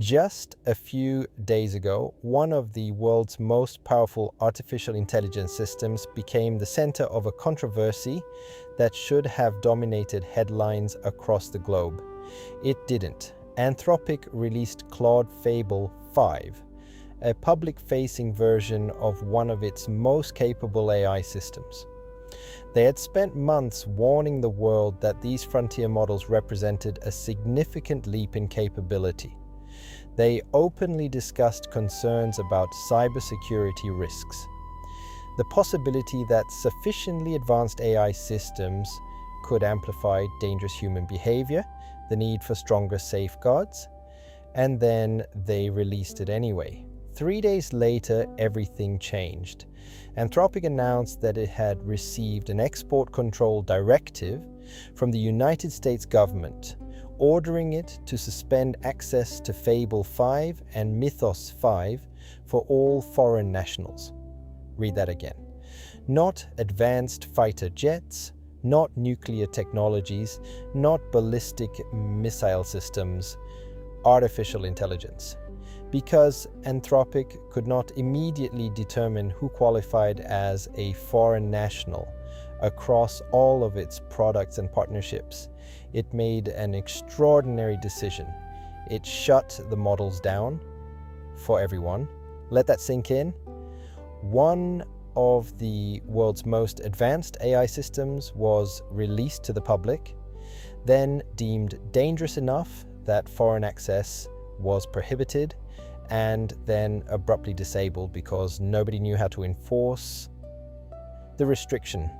Just a few days ago, one of the world's most powerful artificial intelligence systems became the center of a controversy that should have dominated headlines across the globe. It didn't. Anthropic released Claude Fable 5, a public-facing version of one of its most capable AI systems. They had spent months warning the world that these frontier models represented a significant leap in capability. They openly discussed concerns about cybersecurity risks. The possibility that sufficiently advanced AI systems could amplify dangerous human behavior, the need for stronger safeguards, and then they released it anyway. 3 days later, everything changed. Anthropic announced that it had received an export control directive from the United States government, ordering it to suspend access to Fable 5 and Mythos 5 for all foreign nationals. Read that again. Not advanced fighter jets, not nuclear technologies, not ballistic missile systems, artificial intelligence. Because Anthropic could not immediately determine who qualified as a foreign national across all of its products and partnerships, it made an extraordinary decision. It shut the models down for everyone. Let that sink in. One of the world's most advanced AI systems was released to the public, then deemed dangerous enough that foreign access was prohibited, and then abruptly disabled because nobody knew how to enforce the restriction.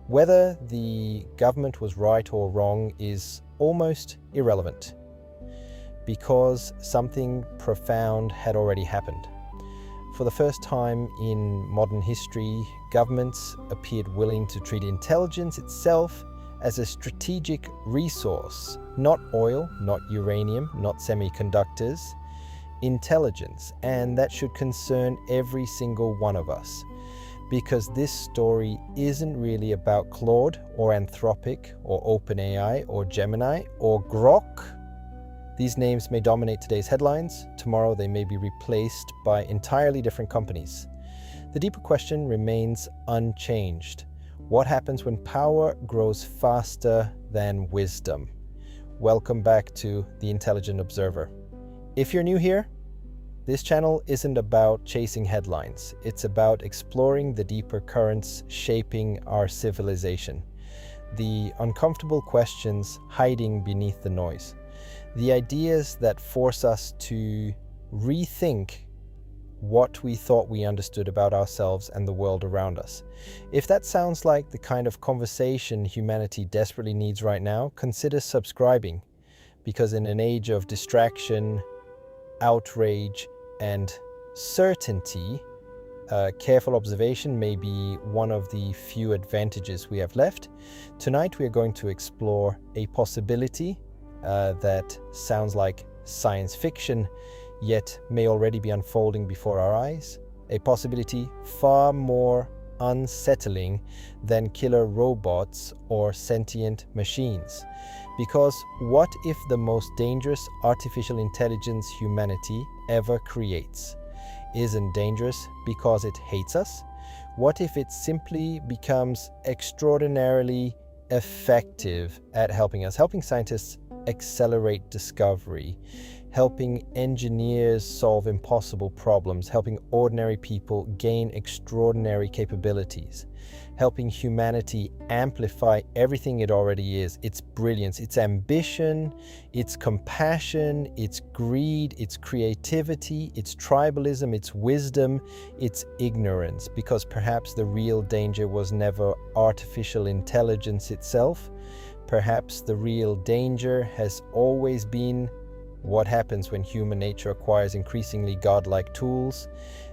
Whether the government was right or wrong is almost irrelevant, because something profound had already happened. For the first time in modern history, governments appeared willing to treat intelligence itself as a strategic resource, not oil, not uranium, not semiconductors, intelligence, and that should concern every single one of us. Because this story isn't really about Claude or Anthropic or OpenAI or Gemini or Grok. These names may dominate today's headlines. Tomorrow they may be replaced by entirely different companies. The deeper question remains unchanged. What happens when power grows faster than wisdom? Welcome back to The Intelligent Observer. If you're new here, this channel isn't about chasing headlines. It's about exploring the deeper currents shaping our civilization, the uncomfortable questions hiding beneath the noise, the ideas that force us to rethink what we thought we understood about ourselves and the world around us. If that sounds like the kind of conversation humanity desperately needs right now, consider subscribing, because in an age of distraction, outrage, and certainty, careful observation may be one of the few advantages we have left. Tonight we are going to explore a possibility that sounds like science fiction, yet may already be unfolding before our eyes. A possibility far more unsettling than killer robots or sentient machines. Because what if the most dangerous artificial intelligence humanity ever creates isn't dangerous because it hates us? What if it simply becomes extraordinarily effective at helping us, helping scientists accelerate discovery, helping engineers solve impossible problems, helping ordinary people gain extraordinary capabilities, helping humanity amplify everything it already is, its brilliance, its ambition, its compassion, its greed, its creativity, its tribalism, its wisdom, its ignorance, because perhaps the real danger was never artificial intelligence itself. Perhaps the real danger has always been what happens when human nature acquires increasingly godlike tools.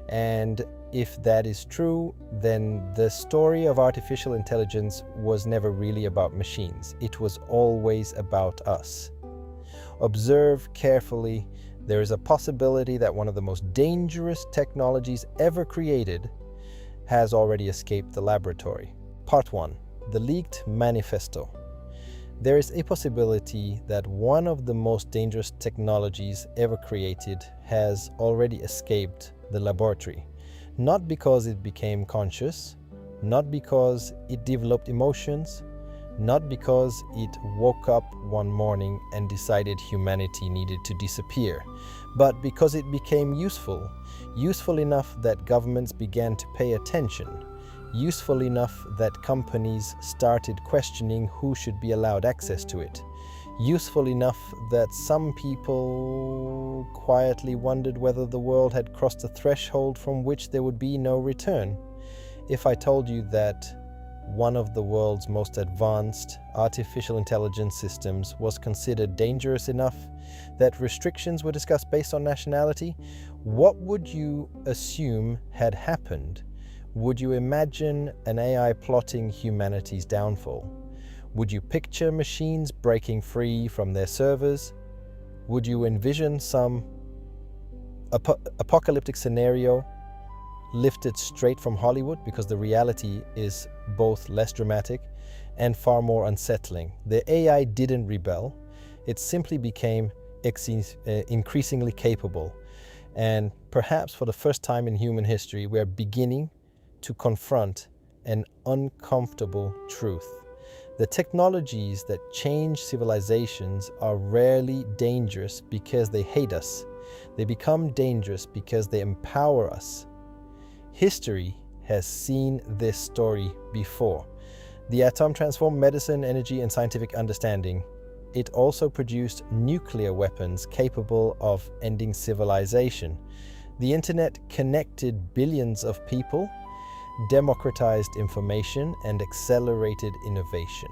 And if that is true, then the story of artificial intelligence was never really about machines. It was always about us. Observe carefully. There is a possibility that one of the most dangerous technologies ever created has already escaped the laboratory. Part 1. The leaked Manifesto. There is a possibility that one of the most dangerous technologies ever created has already escaped the laboratory, not because it became conscious, not because it developed emotions, not because it woke up one morning and decided humanity needed to disappear, but because it became useful enough that governments began to pay attention, useful enough that companies started questioning who should be allowed access to it, useful enough that some people quietly wondered whether the world had crossed a threshold from which there would be no return. If I told you that one of the world's most advanced artificial intelligence systems was considered dangerous enough that restrictions were discussed based on nationality, what would you assume had happened? Would you imagine an AI plotting humanity's downfall? Would you picture machines breaking free from their servers? Would you envision some apocalyptic scenario lifted straight from Hollywood? Because the reality is both less dramatic and far more unsettling. The AI didn't rebel. It simply became increasingly capable. And perhaps for the first time in human history, we're beginning to confront an uncomfortable truth. The technologies that change civilizations are rarely dangerous because they hate us. They become dangerous because they empower us. History has seen this story before. The atom transformed medicine, energy, and scientific understanding. It also produced nuclear weapons capable of ending civilization. The internet connected billions of people, democratized information, and accelerated innovation.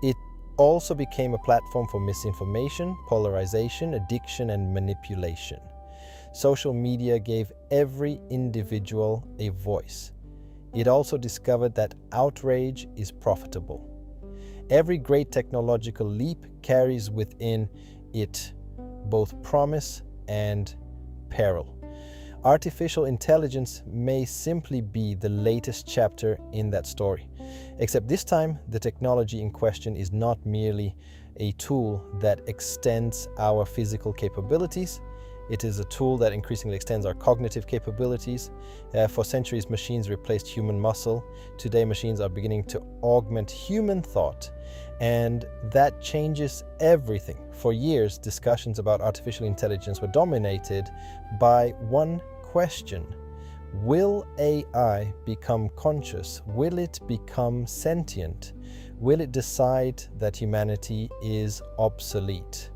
It also became a platform for misinformation, polarization, addiction, and manipulation. Social media gave every individual a voice. It also discovered that outrage is profitable. Every great technological leap carries within it both promise and peril. Artificial intelligence may simply be the latest chapter in that story, except this time the technology in question is not merely a tool that extends our physical capabilities. It is a tool that increasingly extends our cognitive capabilities. For centuries, machines replaced human muscle. Today, machines are beginning to augment human thought, and that changes everything. For years, discussions about artificial intelligence were dominated by one question: will AI become conscious? Will it become sentient? Will it decide that humanity is obsolete?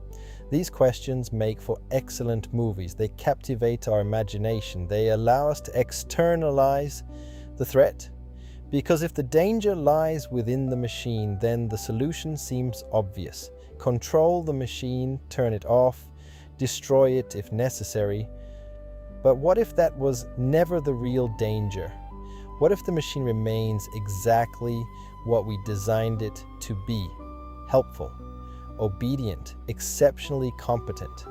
These questions make for excellent movies. They captivate our imagination. They allow us to externalize the threat. Because if the danger lies within the machine, then the solution seems obvious. Control the machine, turn it off, destroy it if necessary. But what if that was never the real danger? What if the machine remains exactly what we designed it to be? Helpful, obedient, exceptionally competent.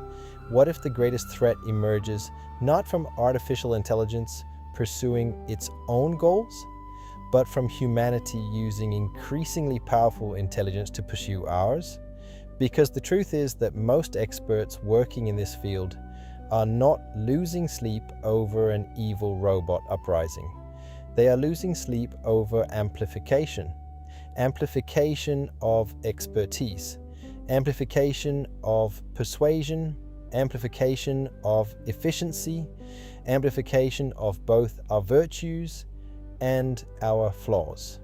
What if the greatest threat emerges not from artificial intelligence pursuing its own goals, but from humanity using increasingly powerful intelligence to pursue ours? Because the truth is that most experts working in this field are not losing sleep over an evil robot uprising. They are losing sleep over amplification. Amplification of expertise. Amplification of persuasion. Amplification of efficiency. Amplification of both our virtues and our flaws.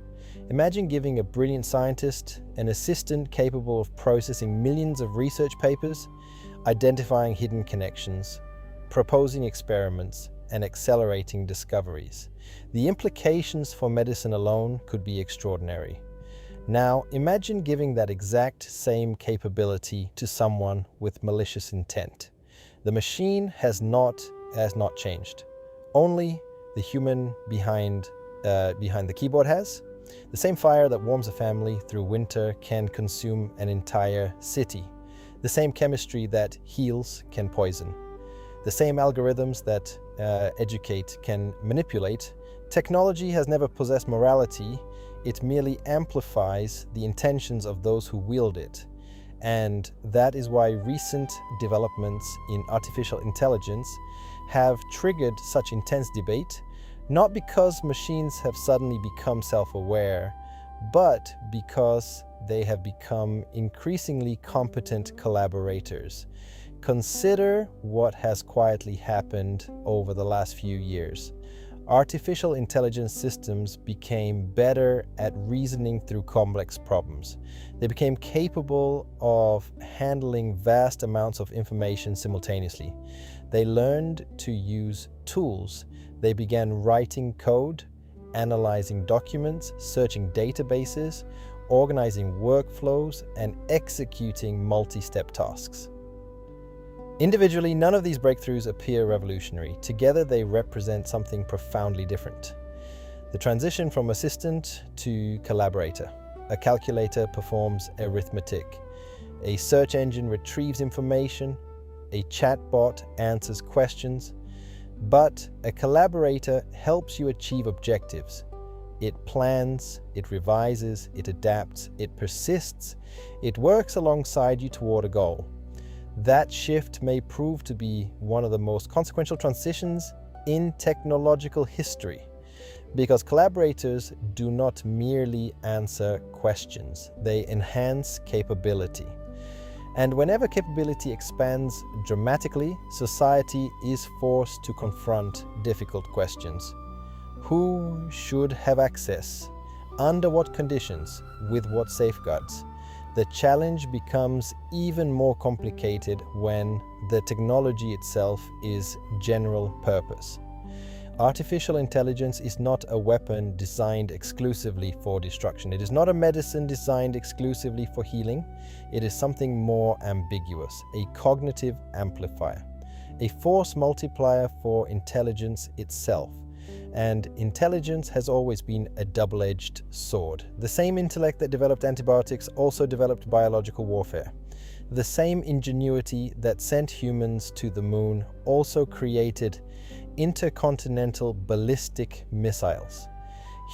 Imagine giving a brilliant scientist an assistant capable of processing millions of research papers, identifying hidden connections, proposing experiments, and accelerating discoveries. The implications for medicine alone could be extraordinary. Now, imagine giving that exact same capability to someone with malicious intent. The machine has not changed. Only the human behind the keyboard has. The same fire that warms a family through winter can consume an entire city. The same chemistry that heals can poison. The same algorithms that educate can manipulate. Technology has never possessed morality. it merely amplifies the intentions of those who wield it. And that is why recent developments in artificial intelligence have triggered such intense debate, not because machines have suddenly become self-aware, but because they have become increasingly competent collaborators. Consider what has quietly happened over the last few years. Artificial intelligence systems became better at reasoning through complex problems. They became capable of handling vast amounts of information simultaneously. They learned to use tools. They began writing code, analyzing documents, searching databases, organizing workflows, and executing multi-step tasks. Individually, none of these breakthroughs appear revolutionary. Together, they represent something profoundly different. The transition from assistant to collaborator. A calculator performs arithmetic. A search engine retrieves information. A chatbot answers questions. But a collaborator helps you achieve objectives. It plans, it revises, it adapts, it persists, it works alongside you toward a goal. That shift may prove to be one of the most consequential transitions in technological history, because collaborators do not merely answer questions, they enhance capability. And whenever capability expands dramatically, society is forced to confront difficult questions. Who should have access? Under what conditions? With what safeguards? The challenge becomes even more complicated when the technology itself is general purpose. Artificial intelligence is not a weapon designed exclusively for destruction. It is not a medicine designed exclusively for healing. It is something more ambiguous, a cognitive amplifier, a force multiplier for intelligence itself. And intelligence has always been a double-edged sword. The same intellect that developed antibiotics also developed biological warfare. The same ingenuity that sent humans to the moon also created intercontinental ballistic missiles.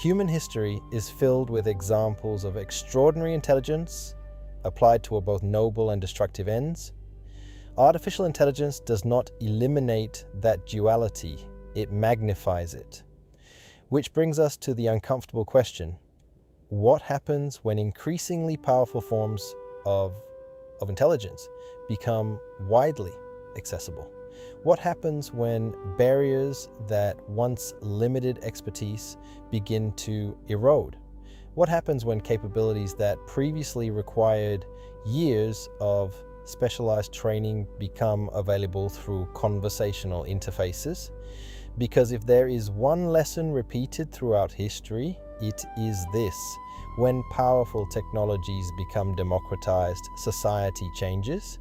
Human history is filled with examples of extraordinary intelligence applied to both noble and destructive ends. Artificial intelligence does not eliminate that duality, it magnifies it. Which brings us to the uncomfortable question: what happens when increasingly powerful forms of intelligence become widely accessible? What happens when barriers that once limited expertise begin to erode? What happens when capabilities that previously required years of specialized training become available through conversational interfaces? Because if there is one lesson repeated throughout history, it is this: when powerful technologies become democratized, society changes.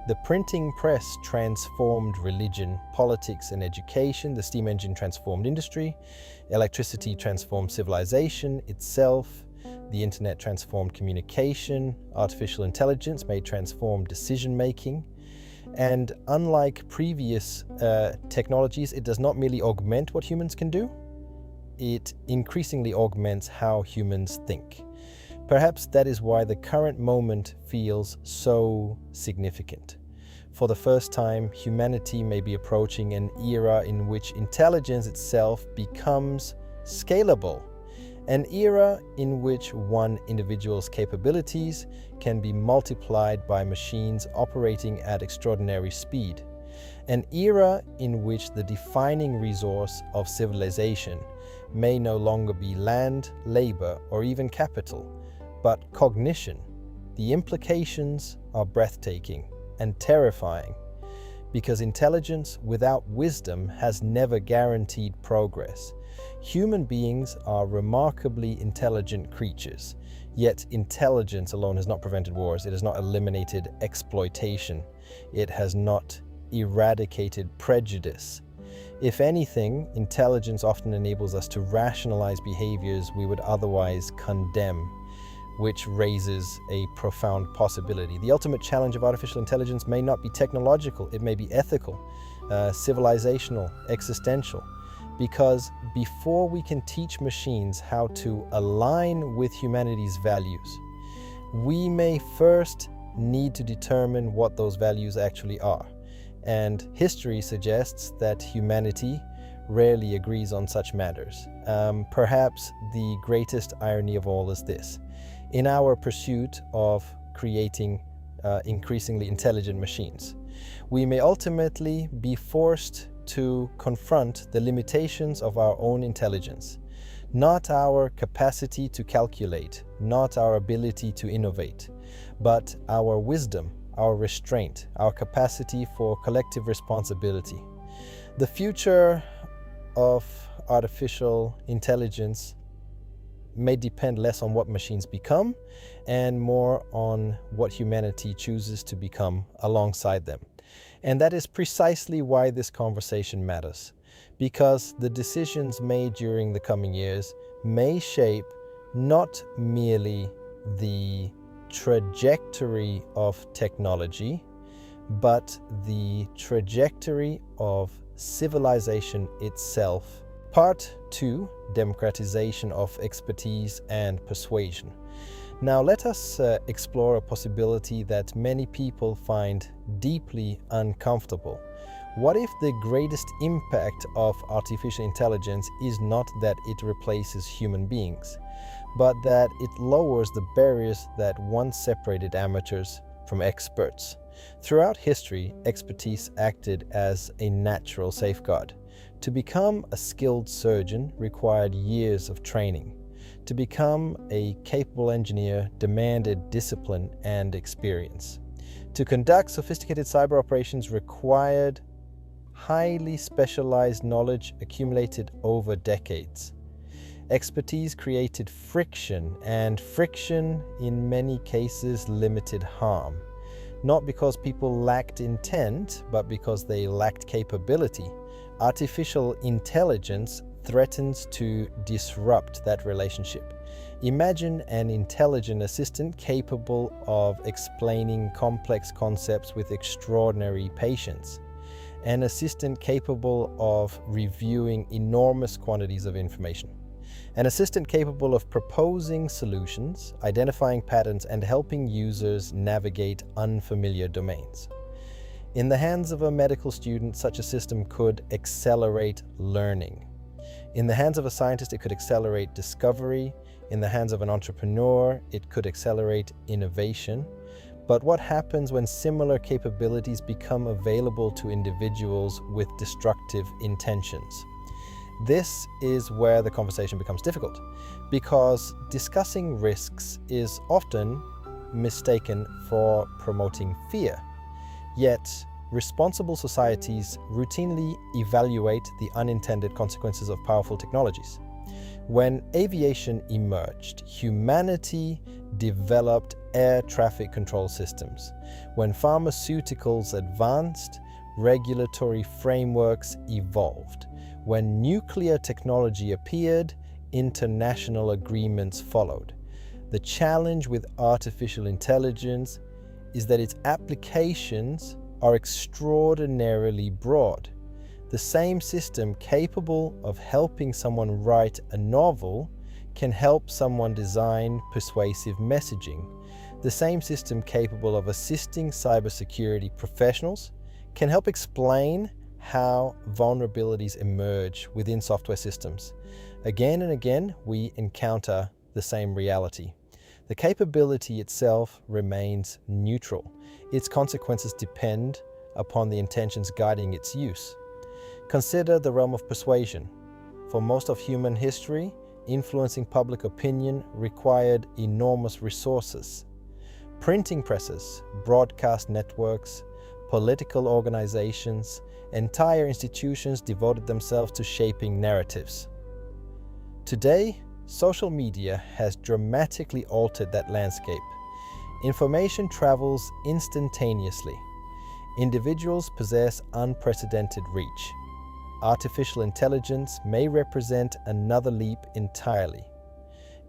The printing press transformed religion, politics, and education. The steam engine transformed industry. Electricity transformed civilization itself. The internet transformed communication. Artificial intelligence may transform decision-making. And unlike previous technologies, it does not merely augment what humans can do, it increasingly augments how humans think. Perhaps that is why the current moment feels so significant. For the first time, humanity may be approaching an era in which intelligence itself becomes scalable. An era in which one individual's capabilities can be multiplied by machines operating at extraordinary speed. An era in which the defining resource of civilization may no longer be land, labor, or even capital, but cognition. The implications are breathtaking and terrifying, because intelligence without wisdom has never guaranteed progress. Human beings are remarkably intelligent creatures, yet intelligence alone has not prevented wars. It has not eliminated exploitation. It has not eradicated prejudice. If anything, intelligence often enables us to rationalize behaviors we would otherwise condemn, which raises a profound possibility. The ultimate challenge of artificial intelligence may not be technological, it may be ethical, civilizational, existential. because before we can teach machines how to align with humanity's values, we may first need to determine what those values actually are. And history suggests that humanity rarely agrees on such matters. Perhaps the greatest irony of all is this: in our pursuit of creating increasingly intelligent machines, we may ultimately be forced to confront the limitations of our own intelligence, not our capacity to calculate, not our ability to innovate, but our wisdom, our restraint, our capacity for collective responsibility. The future of artificial intelligence may depend less on what machines become and more on what humanity chooses to become alongside them. And that is precisely why this conversation matters, because the decisions made during the coming years may shape not merely the trajectory of technology, but the trajectory of civilization itself. Part 2, Democratization of Expertise and Persuasion. Now let us explore a possibility that many people find deeply uncomfortable. What if the greatest impact of artificial intelligence is not that it replaces human beings, but that it lowers the barriers that once separated amateurs from experts? Throughout history, expertise acted as a natural safeguard. To become a skilled surgeon required years of training. To become a capable engineer demanded discipline and experience. To conduct sophisticated cyber operations required highly specialized knowledge accumulated over decades. Expertise created friction, and friction in many cases limited harm. Not because people lacked intent, but because they lacked capability. Artificial intelligence threatens to disrupt that relationship. Imagine an intelligent assistant capable of explaining complex concepts with extraordinary patience. An assistant capable of reviewing enormous quantities of information. An assistant capable of proposing solutions, identifying patterns, and helping users navigate unfamiliar domains. In the hands of a medical student, such a system could accelerate learning. In the hands of a scientist, it could accelerate discovery. In the hands of an entrepreneur, it could accelerate innovation. But what happens when similar capabilities become available to individuals with destructive intentions? This is where the conversation becomes difficult, because discussing risks is often mistaken for promoting fear. Yet, responsible societies routinely evaluate the unintended consequences of powerful technologies. When aviation emerged, humanity developed air traffic control systems. When pharmaceuticals advanced, regulatory frameworks evolved. When nuclear technology appeared, international agreements followed. The challenge with artificial intelligence is that its applications are extraordinarily broad. The same system capable of helping someone write a novel can help someone design persuasive messaging. The same system capable of assisting cybersecurity professionals can help explain how vulnerabilities emerge within software systems. Again and again, we encounter the same reality. The capability itself remains neutral. Its consequences depend upon the intentions guiding its use. Consider the realm of persuasion. For most of human history, influencing public opinion required enormous resources. Printing presses, broadcast networks, political organizations, entire institutions devoted themselves to shaping narratives. Today, social media has dramatically altered that landscape. Information travels instantaneously. Individuals possess unprecedented reach. Artificial intelligence may represent another leap entirely.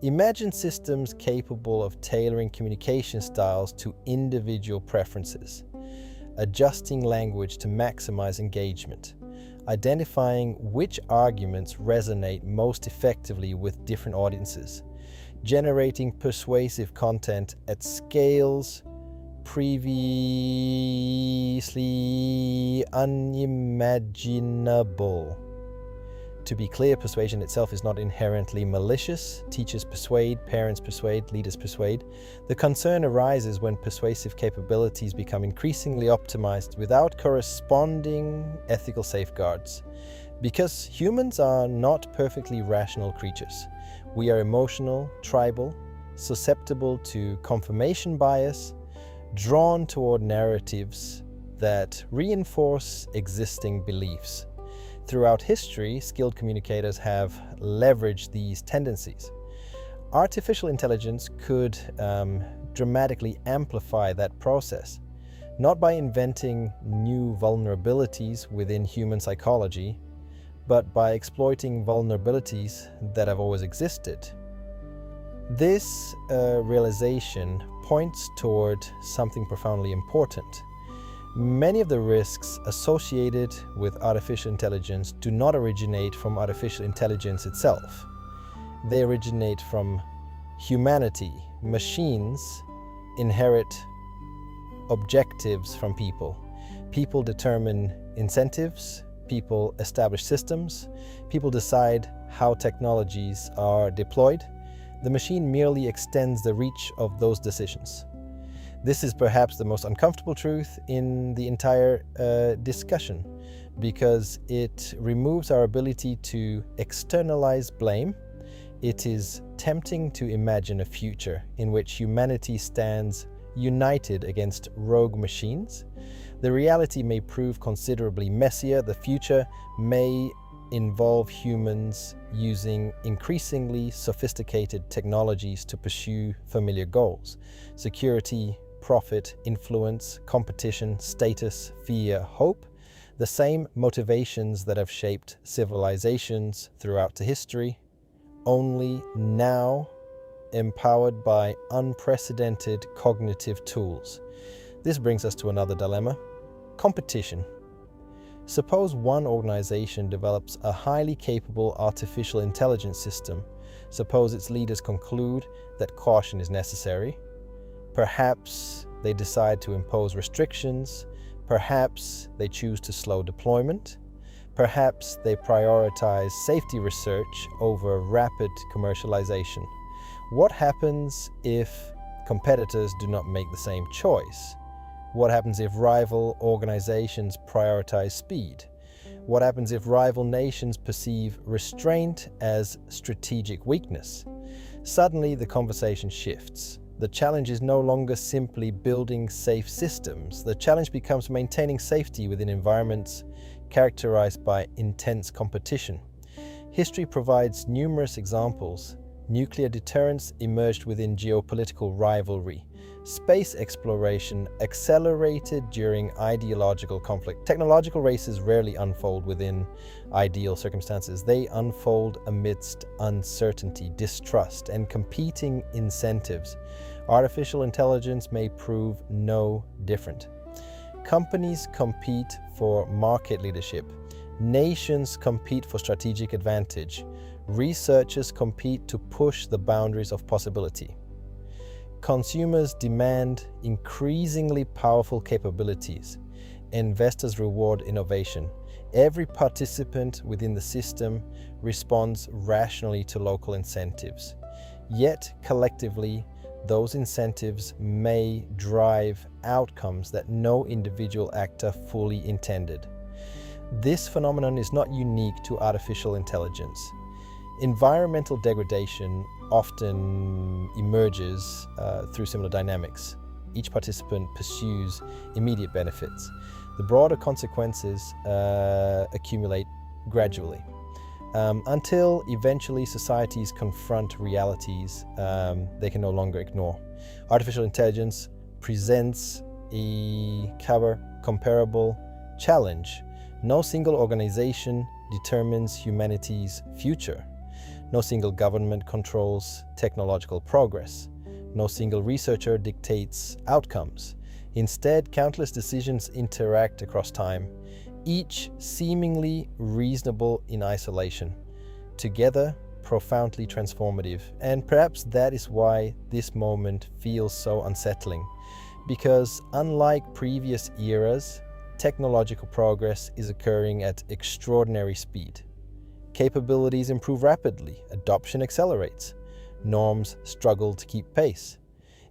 Imagine systems capable of tailoring communication styles to individual preferences, adjusting language to maximize engagement, identifying which arguments resonate most effectively with different audiences, generating persuasive content at scales previously unimaginable. To be clear, persuasion itself is not inherently malicious. Teachers persuade, parents persuade, leaders persuade. The concern arises when persuasive capabilities become increasingly optimized without corresponding ethical safeguards. Because humans are not perfectly rational creatures. We are emotional, tribal, susceptible to confirmation bias, drawn toward narratives that reinforce existing beliefs. Throughout history, skilled communicators have leveraged these tendencies. Artificial intelligence could dramatically amplify that process, not by inventing new vulnerabilities within human psychology, but by exploiting vulnerabilities that have always existed. This realization points toward something profoundly important. Many of the risks associated with artificial intelligence do not originate from artificial intelligence itself. They originate from humanity. Machines inherit objectives from people. People determine incentives, people establish systems, people decide how technologies are deployed. The machine merely extends the reach of those decisions. This is perhaps the most uncomfortable truth in the entire discussion, because it removes our ability to externalize blame. It is tempting to imagine a future in which humanity stands united against rogue machines. The reality may prove considerably messier. The future may involve humans using increasingly sophisticated technologies to pursue familiar goals: security, profit, influence, competition, status, fear, hope, the same motivations that have shaped civilizations throughout the history, only now empowered by unprecedented cognitive tools. This brings us to another dilemma: competition. Suppose one organization develops a highly capable artificial intelligence system. Suppose its leaders conclude that caution is necessary. Perhaps they decide to impose restrictions. Perhaps they choose to slow deployment. Perhaps they prioritize safety research over rapid commercialization. What happens if competitors do not make the same choice? What happens if rival organizations prioritize speed? What happens if rival nations perceive restraint as strategic weakness? Suddenly, the conversation shifts. The challenge is no longer simply building safe systems. The challenge becomes maintaining safety within environments characterized by intense competition. History provides numerous examples. Nuclear deterrence emerged within geopolitical rivalry. Space exploration accelerated during ideological conflict. Technological races rarely unfold within ideal circumstances. They unfold amidst uncertainty, distrust, and competing incentives. Artificial intelligence may prove no different. Companies compete for market leadership. Nations compete for strategic advantage. Researchers compete to push the boundaries of possibility. Consumers demand increasingly powerful capabilities. Investors reward innovation. Every participant within the system responds rationally to local incentives. Yet, collectively, those incentives may drive outcomes that no individual actor fully intended. This phenomenon is not unique to artificial intelligence. Environmental degradation often emerges through similar dynamics. Each participant pursues immediate benefits. The broader consequences accumulate gradually until eventually societies confront realities they can no longer ignore. Artificial intelligence presents a comparable challenge. No single organization determines humanity's future. No single government controls technological progress. No single researcher dictates outcomes. Instead, countless decisions interact across time. each seemingly reasonable in isolation, together profoundly transformative. And perhaps that is why this moment feels so unsettling, because unlike previous eras, technological progress is occurring at extraordinary speed. Capabilities improve rapidly, adoption accelerates, norms struggle to keep pace.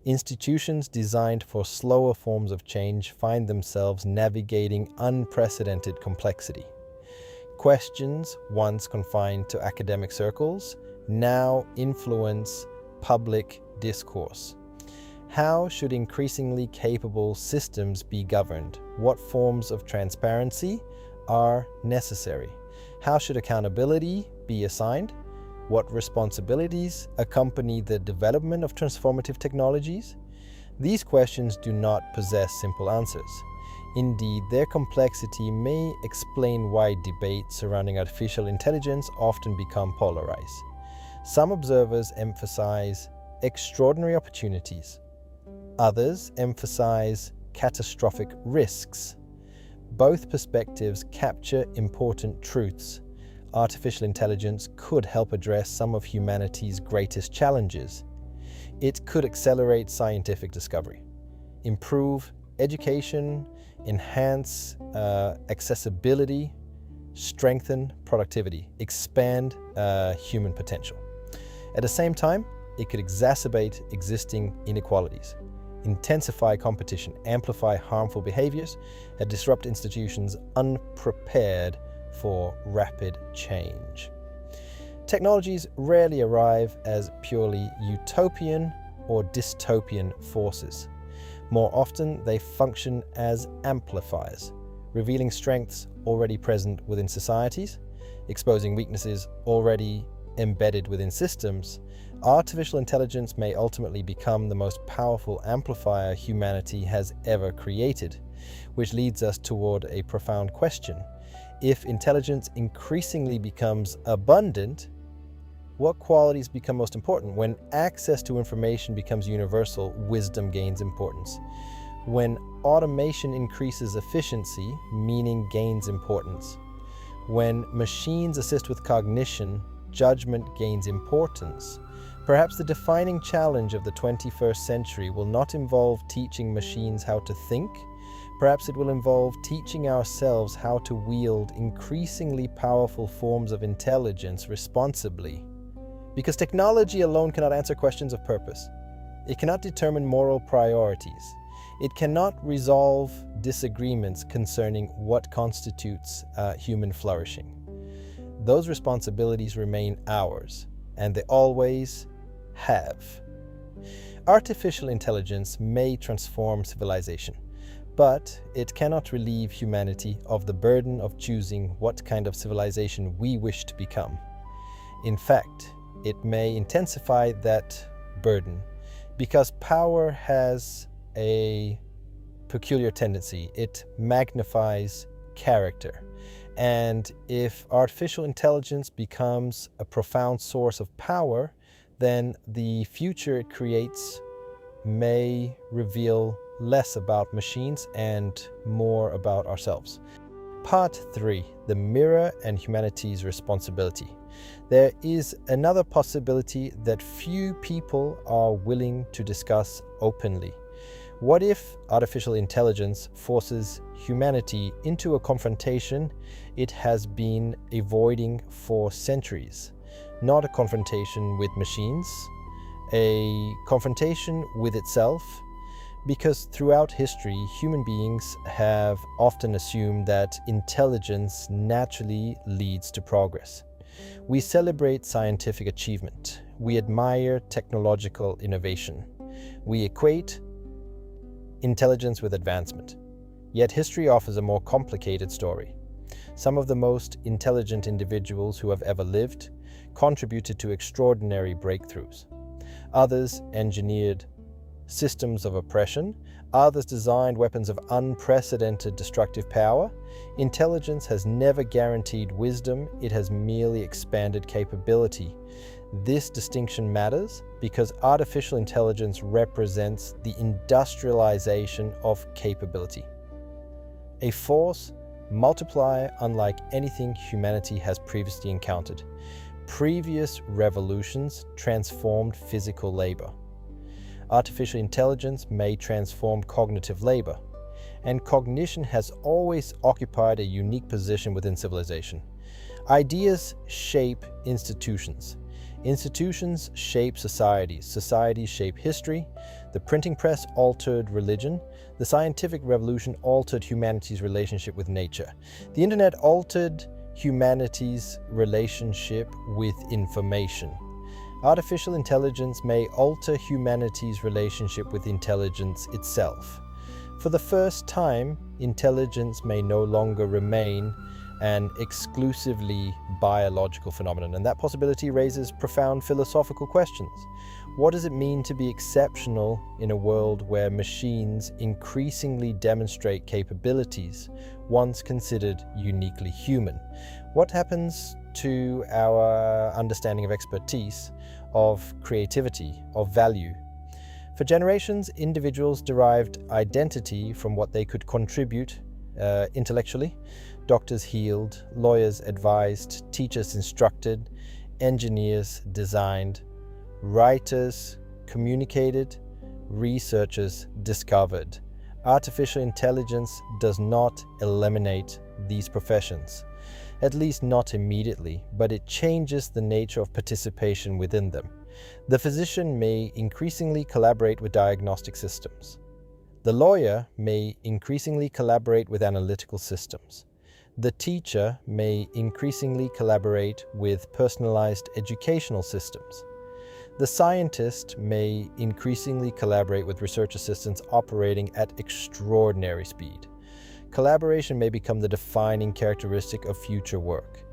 Institutions designed for slower forms of change find themselves navigating unprecedented complexity. Questions once confined to academic circles now influence public discourse. How should increasingly capable systems be governed? What forms of transparency are necessary? How should accountability be assigned? What responsibilities accompany the development of transformative technologies? These questions do not possess simple answers. Indeed, their complexity may explain why debates surrounding artificial intelligence often become polarized. Some observers emphasize extraordinary opportunities. Others emphasize catastrophic risks. Both perspectives capture important truths. Artificial intelligence could help address some of humanity's greatest challenges. It could accelerate scientific discovery, improve education, enhance accessibility, strengthen productivity, expand human potential. At the same time, it could exacerbate existing inequalities, intensify competition, amplify harmful behaviors, and disrupt institutions unprepared for rapid change. Technologies rarely arrive as purely utopian or dystopian forces. More often, they function as amplifiers, revealing strengths already present within societies, exposing weaknesses already embedded within systems. Artificial intelligence may ultimately become the most powerful amplifier humanity has ever created, which leads us toward a profound question. If intelligence increasingly becomes abundant, what qualities become most important? When access to information becomes universal, wisdom gains importance. When automation increases efficiency, meaning gains importance. When machines assist with cognition, judgment gains importance. Perhaps the defining challenge of the 21st century will not involve teaching machines how to think. Perhaps it will involve teaching ourselves how to wield increasingly powerful forms of intelligence responsibly. Because technology alone cannot answer questions of purpose. It cannot determine moral priorities. It cannot resolve disagreements concerning what constitutes human flourishing. Those responsibilities remain ours, and they always have. Artificial intelligence may transform civilization, but it cannot relieve humanity of the burden of choosing what kind of civilization we wish to become. In fact, it may intensify that burden because power has a peculiar tendency. It magnifies character. And if artificial intelligence becomes a profound source of power, then the future it creates may reveal less about machines and more about ourselves. Part 3. The mirror and humanity's responsibility. There is another possibility that few people are willing to discuss openly. What if artificial intelligence forces humanity into a confrontation it has been avoiding for centuries? Not a confrontation with machines, a confrontation with itself, because throughout history, human beings have often assumed that intelligence naturally leads to progress. We celebrate scientific achievement. We admire technological innovation. We equate intelligence with advancement. Yet history offers a more complicated story. Some of the most intelligent individuals who have ever lived contributed to extraordinary breakthroughs. Others engineered systems of oppression. Others designed weapons of unprecedented destructive power. Intelligence has never guaranteed wisdom, it has merely expanded capability. This distinction matters because artificial intelligence represents the industrialization of capability. A force multiply unlike anything humanity has previously encountered. Previous revolutions transformed physical labor. Artificial intelligence may transform cognitive labor, and cognition has always occupied a unique position within civilization. Ideas shape institutions. Institutions shape societies. Societies shape history. The printing press altered religion. The scientific revolution altered humanity's relationship with nature. The internet altered humanity's relationship with information. Artificial intelligence may alter humanity's relationship with intelligence itself. For the first time, intelligence may no longer remain an exclusively biological phenomenon, and that possibility raises profound philosophical questions. What does it mean to be exceptional in a world where machines increasingly demonstrate capabilities once considered uniquely human? What happens to our understanding of expertise, of creativity, of value? For generations, individuals derived identity from what they could contribute intellectually. Doctors healed, lawyers advised, teachers instructed, engineers designed, writers communicated, researchers discovered. Artificial intelligence does not eliminate these professions, at least not immediately, but it changes the nature of participation within them. The physician may increasingly collaborate with diagnostic systems. The lawyer may increasingly collaborate with analytical systems. The teacher may increasingly collaborate with personalized educational systems. The scientist may increasingly collaborate with research assistants operating at extraordinary speed. Collaboration may become the defining characteristic of future work.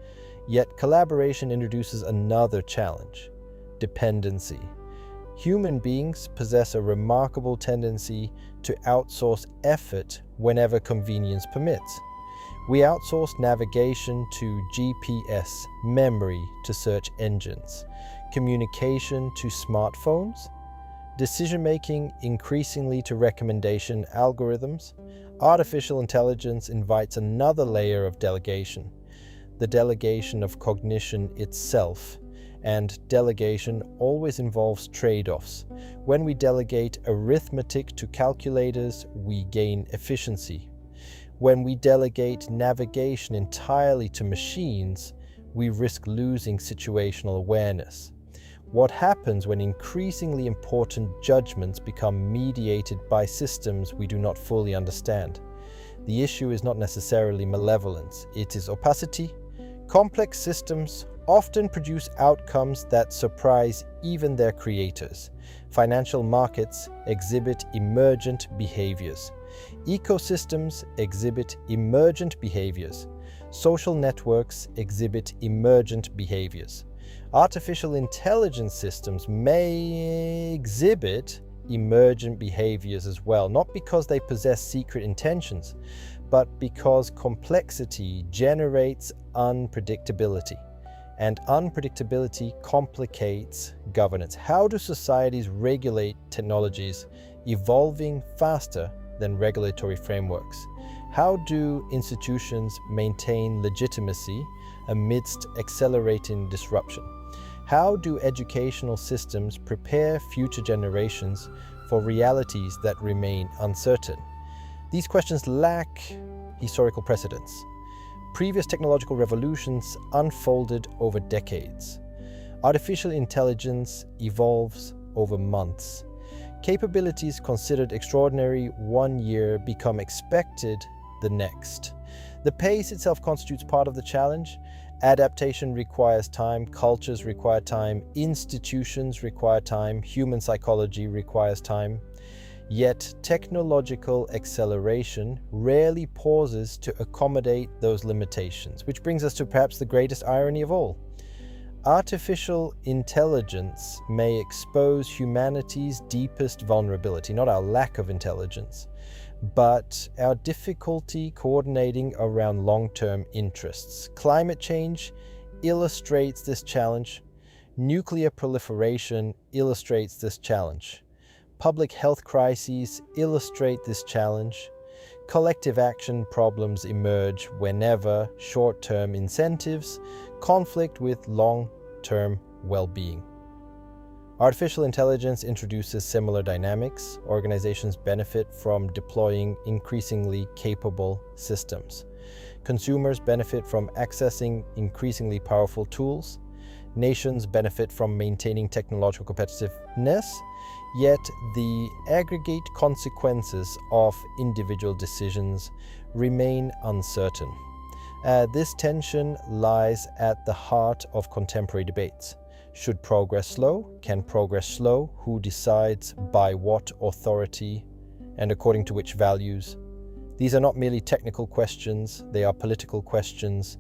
Yet collaboration introduces another challenge: dependency. Human beings possess a remarkable tendency to outsource effort whenever convenience permits. We outsource navigation to GPS, memory to search engines, communication to smartphones, decision-making increasingly to recommendation algorithms. Artificial intelligence invites another layer of delegation, the delegation of cognition itself. And delegation always involves trade-offs. When we delegate arithmetic to calculators, we gain efficiency. When we delegate navigation entirely to machines, we risk losing situational awareness. What happens when increasingly important judgments become mediated by systems we do not fully understand? The issue is not necessarily malevolence, it is opacity. Complex systems often produce outcomes that surprise even their creators. Financial markets exhibit emergent behaviors. Ecosystems exhibit emergent behaviors. Social networks exhibit emergent behaviors. Artificial intelligence systems may exhibit emergent behaviors as well, not because they possess secret intentions, but because complexity generates unpredictability. And unpredictability complicates governance. How do societies regulate technologies evolving faster than regulatory frameworks? How do institutions maintain legitimacy amidst accelerating disruption? How do educational systems prepare future generations for realities that remain uncertain? These questions lack historical precedents. Previous technological revolutions unfolded over decades. Artificial intelligence evolves over months. Capabilities considered extraordinary one year become expected the next. The pace itself constitutes part of the challenge. Adaptation requires time, cultures require time, institutions require time, human psychology requires time. Yet technological acceleration rarely pauses to accommodate those limitations, which brings us to perhaps the greatest irony of all. Artificial intelligence may expose humanity's deepest vulnerability, not our lack of intelligence, but our difficulty coordinating around long-term interests. Climate change illustrates this challenge. Nuclear proliferation illustrates this challenge. Public health crises illustrate this challenge. collective action problems emerge whenever short-term incentives conflict with long-term well-being. Artificial intelligence introduces similar dynamics. Organizations benefit from deploying increasingly capable systems. Consumers benefit from accessing increasingly powerful tools. Nations benefit from maintaining technological competitiveness, yet the aggregate consequences of individual decisions remain uncertain. This tension lies at the heart of contemporary debates. Should progress slow? Can progress slow? Who decides by what authority and according to which values? These are not merely technical questions, they are political questions,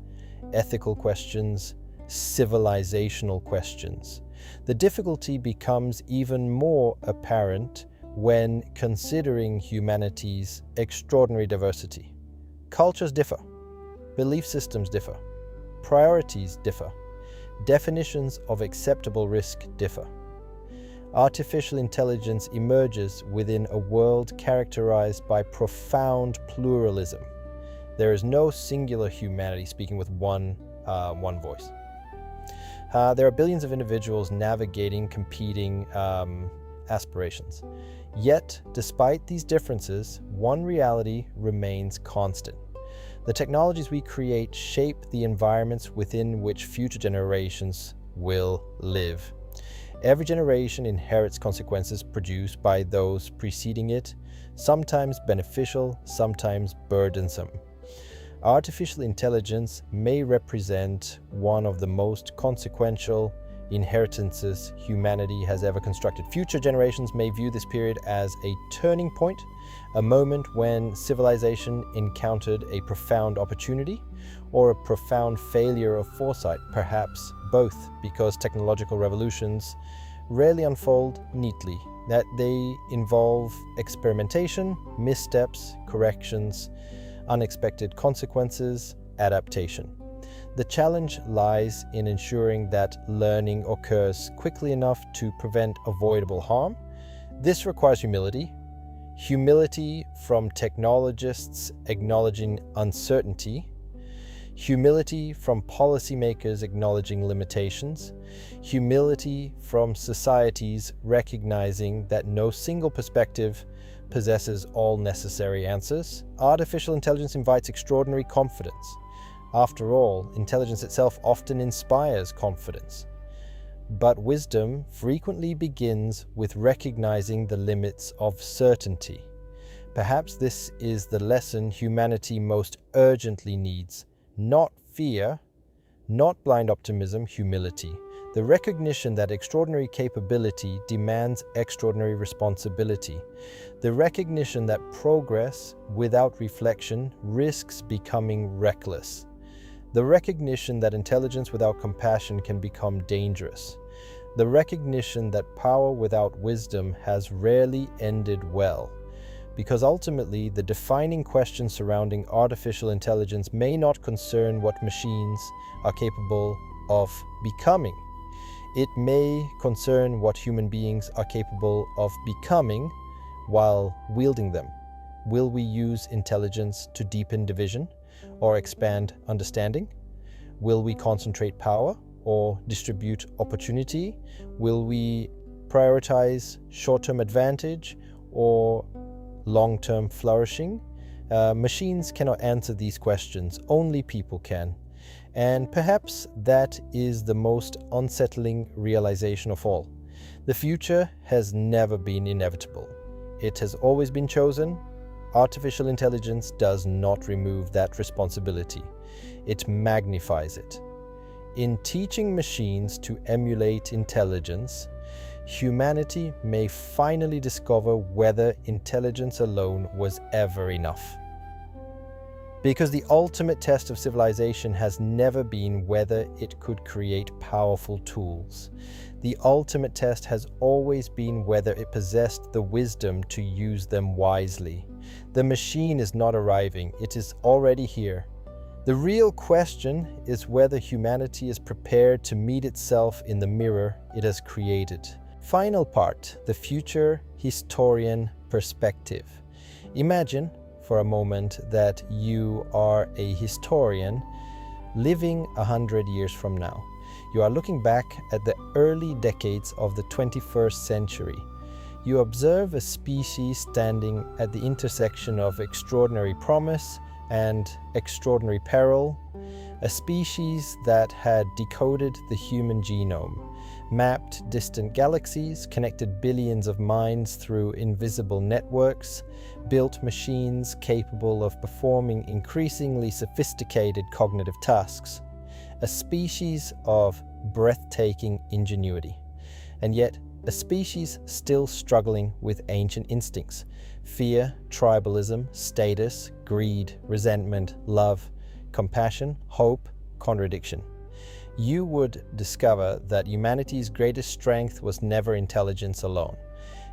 ethical questions, civilizational questions. The difficulty becomes even more apparent when considering humanity's extraordinary diversity. Cultures differ, belief systems differ, priorities differ, definitions of acceptable risk differ. Artificial intelligence emerges within a world characterized by profound pluralism. There is no singular humanity speaking with one voice. There are billions of individuals navigating competing aspirations. Yet, despite these differences, one reality remains constant. The technologies we create shape the environments within which future generations will live. Every generation inherits consequences produced by those preceding it, sometimes beneficial, sometimes burdensome. Artificial intelligence may represent one of the most consequential inheritances humanity has ever constructed. Future generations may view this period as a turning point, a moment when civilization encountered a profound opportunity or a profound failure of foresight, perhaps both, because technological revolutions rarely unfold neatly, that they involve experimentation, missteps, corrections, unexpected consequences, adaptation. The challenge lies in ensuring that learning occurs quickly enough to prevent avoidable harm. This requires humility. Humility from technologists acknowledging uncertainty. Humility from policymakers acknowledging limitations. Humility from societies recognizing that no single perspective possesses all necessary answers. Artificial intelligence invites extraordinary confidence. After all, intelligence itself often inspires confidence. But wisdom frequently begins with recognizing the limits of certainty. Perhaps this is the lesson humanity most urgently needs. Not fear, not blind optimism, humility. The recognition that extraordinary capability demands extraordinary responsibility. The recognition that progress without reflection risks becoming reckless. The recognition that intelligence without compassion can become dangerous. The recognition that power without wisdom has rarely ended well. Because ultimately, the defining question surrounding artificial intelligence may not concern what machines are capable of becoming. It may concern what human beings are capable of becoming while wielding them. Will we use intelligence to deepen division or expand understanding? Will we concentrate power or distribute opportunity? Will we prioritize short-term advantage or long-term flourishing? Machines cannot answer these questions, only people can. And perhaps that is the most unsettling realization of all. The future has never been inevitable. It has always been chosen. Artificial intelligence does not remove that responsibility. It magnifies it. In teaching machines to emulate intelligence, humanity may finally discover whether intelligence alone was ever enough. Because the ultimate test of civilization has never been whether it could create powerful tools. The ultimate test has always been whether it possessed the wisdom to use them wisely. The machine is not arriving, it is already here. The real question is whether humanity is prepared to meet itself in the mirror it has created. Final part, the future historian perspective. Imagine, for a moment that you are a historian living 100 years from now. You are looking back at the early decades of the 21st century. You observe a species standing at the intersection of extraordinary promise and extraordinary peril, a species that had decoded the human genome, mapped distant galaxies, connected billions of minds through invisible networks, built machines capable of performing increasingly sophisticated cognitive tasks, a species of breathtaking ingenuity, and yet a species still struggling with ancient instincts: fear, tribalism, status, greed, resentment, love, compassion, hope, contradiction. You would discover that humanity's greatest strength was never intelligence alone.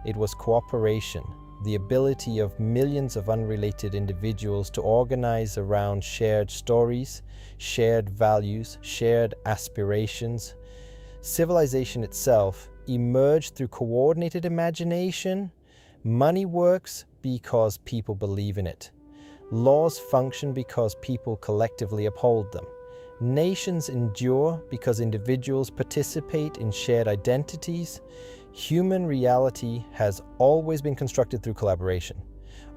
It was cooperation, the ability of millions of unrelated individuals to organize around shared stories, shared values, shared aspirations. Civilization itself emerged through coordinated imagination. Money works because people believe in it. Laws function because people collectively uphold them. Nations endure because individuals participate in shared identities. Human reality has always been constructed through collaboration.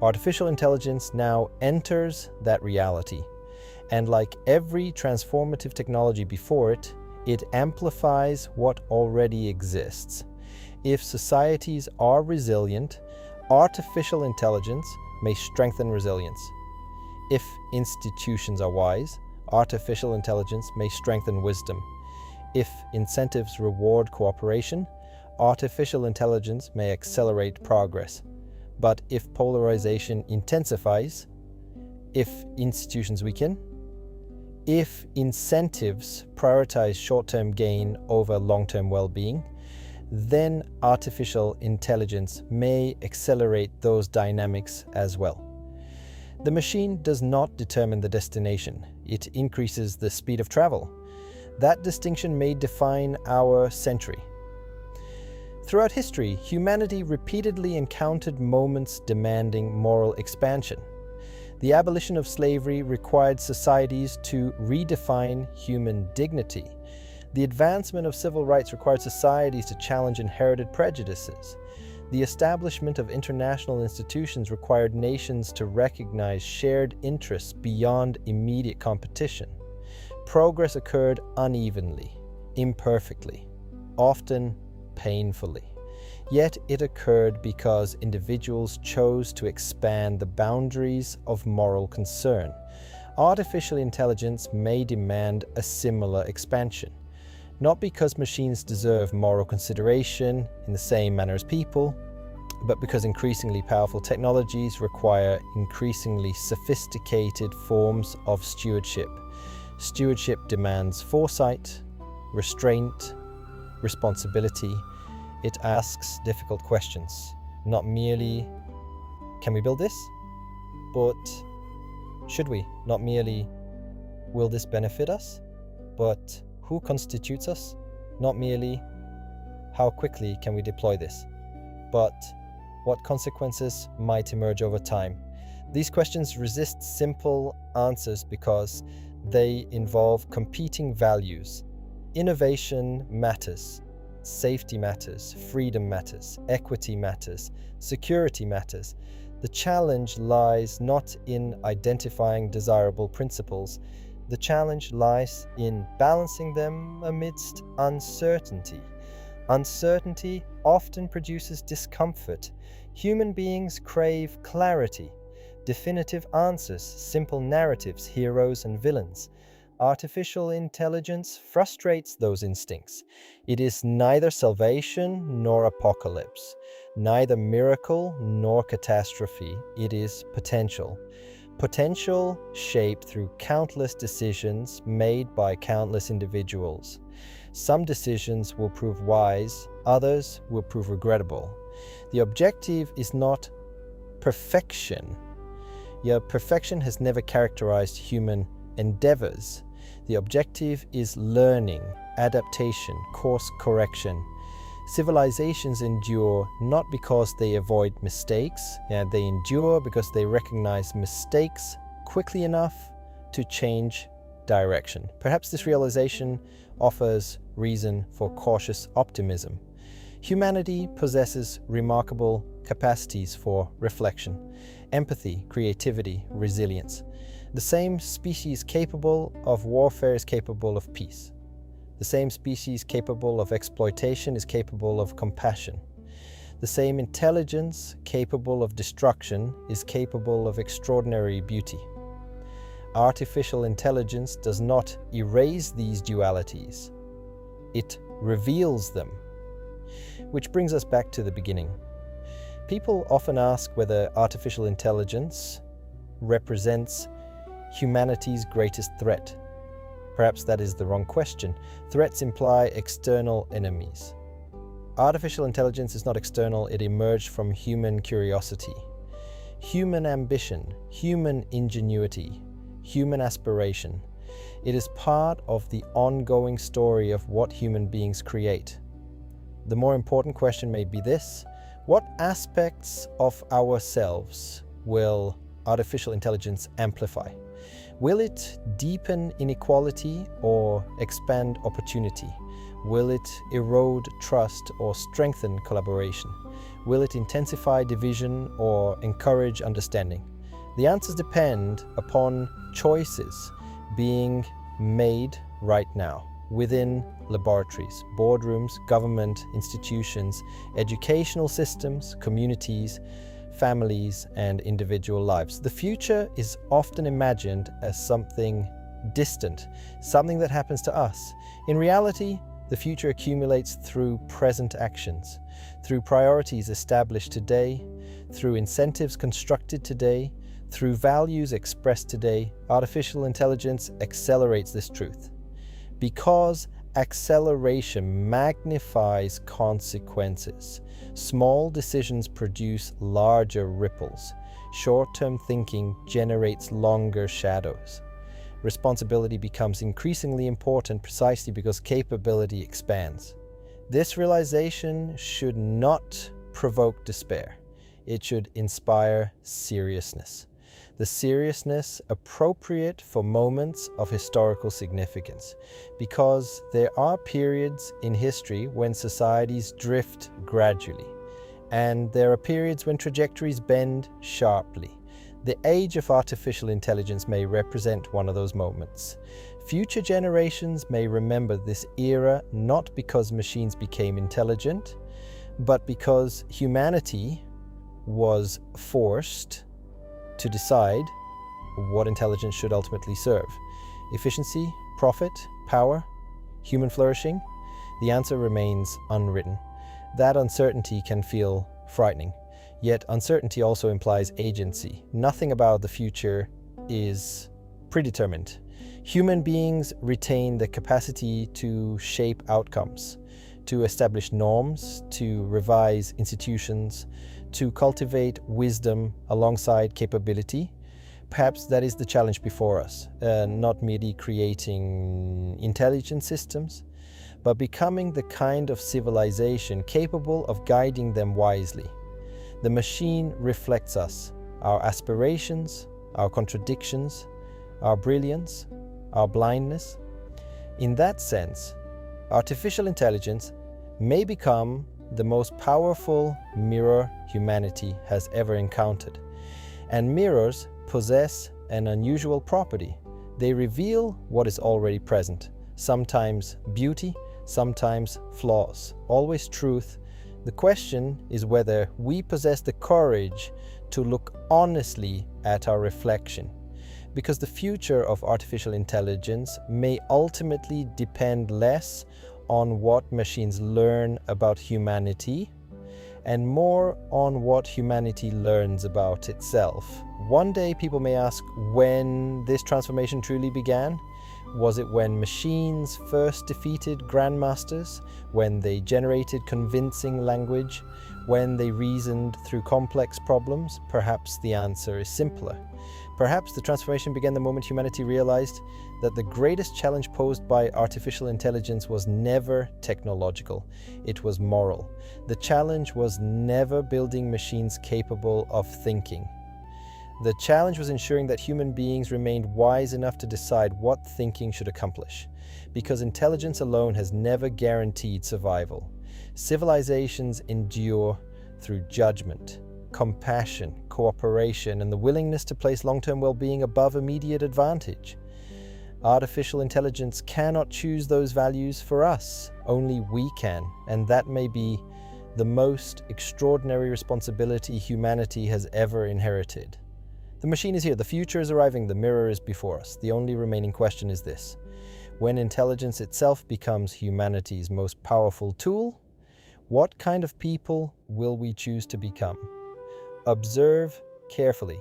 Artificial intelligence now enters that reality, and like every transformative technology before it, it amplifies what already exists. If societies are resilient, artificial intelligence may strengthen resilience. If institutions are wise, artificial intelligence may strengthen wisdom. If incentives reward cooperation, artificial intelligence may accelerate progress. But if polarization intensifies, if institutions weaken, if incentives prioritize short-term gain over long-term well-being, then artificial intelligence may accelerate those dynamics as well. The machine does not determine the destination. It increases the speed of travel. That distinction may define our century. Throughout history, humanity repeatedly encountered moments demanding moral expansion. The abolition of slavery required societies to redefine human dignity. The advancement of civil rights required societies to challenge inherited prejudices. The establishment of international institutions required nations to recognize shared interests beyond immediate competition. Progress occurred unevenly, imperfectly, often painfully. Yet it occurred because individuals chose to expand the boundaries of moral concern. Artificial intelligence may demand a similar expansion, not because machines deserve moral consideration in the same manner as people, but because increasingly powerful technologies require increasingly sophisticated forms of stewardship. Stewardship demands foresight, restraint, responsibility. It asks difficult questions, not merely, can we build this? But should we? Not merely, will this benefit us? But who constitutes us? Not merely, how quickly can we deploy this? But what consequences might emerge over time? These questions resist simple answers because they involve competing values. Innovation matters. Safety matters, freedom matters, equity matters, security matters. The challenge lies not in identifying desirable principles. The challenge lies in balancing them amidst uncertainty. Uncertainty often produces discomfort. Human beings crave clarity, definitive answers, simple narratives, heroes and villains. Artificial intelligence frustrates those instincts. It is neither salvation nor apocalypse, neither miracle nor catastrophe. It is potential. Potential shaped through countless decisions made by countless individuals. Some decisions will prove wise, others will prove regrettable. The objective is not perfection. Yet perfection has never characterized human endeavors. The objective is learning, adaptation, course correction. Civilizations endure not because they avoid mistakes, they endure because they recognize mistakes quickly enough to change direction. Perhaps this realization offers reason for cautious optimism. Humanity possesses remarkable capacities for reflection, empathy, creativity, resilience. The same species capable of warfare is capable of peace. The same species capable of exploitation is capable of compassion. The same intelligence capable of destruction is capable of extraordinary beauty. Artificial intelligence does not erase these dualities. It reveals them. Which brings us back to the beginning. People often ask whether artificial intelligence represents humanity's greatest threat. Perhaps that is the wrong question. Threats imply external enemies. Artificial intelligence is not external, it emerged from human curiosity, human ambition, human ingenuity, human aspiration. It is part of the ongoing story of what human beings create. The more important question may be this: what aspects of ourselves will artificial intelligence amplify? Will it deepen inequality or expand opportunity? Will it erode trust or strengthen collaboration? Will it intensify division or encourage understanding? The answers depend upon choices being made right now within laboratories, boardrooms, government institutions, educational systems, communities, families, and individual lives. The future is often imagined as something distant, something that happens to us. In reality, the future accumulates through present actions, through priorities established today, through incentives constructed today, through values expressed today. Artificial intelligence accelerates this truth. Because acceleration magnifies consequences, small decisions produce larger ripples. Short-term thinking generates longer shadows. Responsibility becomes increasingly important precisely because capability expands. This realization should not provoke despair. It should inspire seriousness. The seriousness appropriate for moments of historical significance, because there are periods in history when societies drift gradually, and there are periods when trajectories bend sharply. The age of artificial intelligence may represent one of those moments. Future generations may remember this era not because machines became intelligent, but because humanity was forced to decide what intelligence should ultimately serve. Efficiency, profit, power, human flourishing? The answer remains unwritten. That uncertainty can feel frightening. Yet uncertainty also implies agency. Nothing about the future is predetermined. Human beings retain the capacity to shape outcomes, to establish norms, to revise institutions, to cultivate wisdom alongside capability. Perhaps that is the challenge before us, not merely creating intelligent systems, but becoming the kind of civilization capable of guiding them wisely. The machine reflects us, our aspirations, our contradictions, our brilliance, our blindness. In that sense, artificial intelligence may become the most powerful mirror humanity has ever encountered. And mirrors possess an unusual property. They reveal what is already present, sometimes beauty, sometimes flaws, always truth. The question is whether we possess the courage to look honestly at our reflection, because the future of artificial intelligence may ultimately depend less on what machines learn about humanity and more on what humanity learns about itself. One day people may ask when this transformation truly began. Was it when machines first defeated grandmasters? When they generated convincing language? When they reasoned through complex problems? Perhaps the answer is simpler. Perhaps the transformation began the moment humanity realized that the greatest challenge posed by artificial intelligence was never technological, it was moral. The challenge was never building machines capable of thinking. The challenge was ensuring that human beings remained wise enough to decide what thinking should accomplish, because intelligence alone has never guaranteed survival. Civilizations endure through judgment, compassion, cooperation, and the willingness to place long-term well-being above immediate advantage. Artificial intelligence cannot choose those values for us. Only we can, and that may be the most extraordinary responsibility humanity has ever inherited. The machine is here, the future is arriving, the mirror is before us. The only remaining question is this: when intelligence itself becomes humanity's most powerful tool, what kind of people will we choose to become? Observe carefully.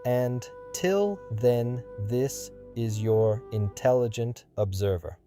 And till then, this is your intelligent observer.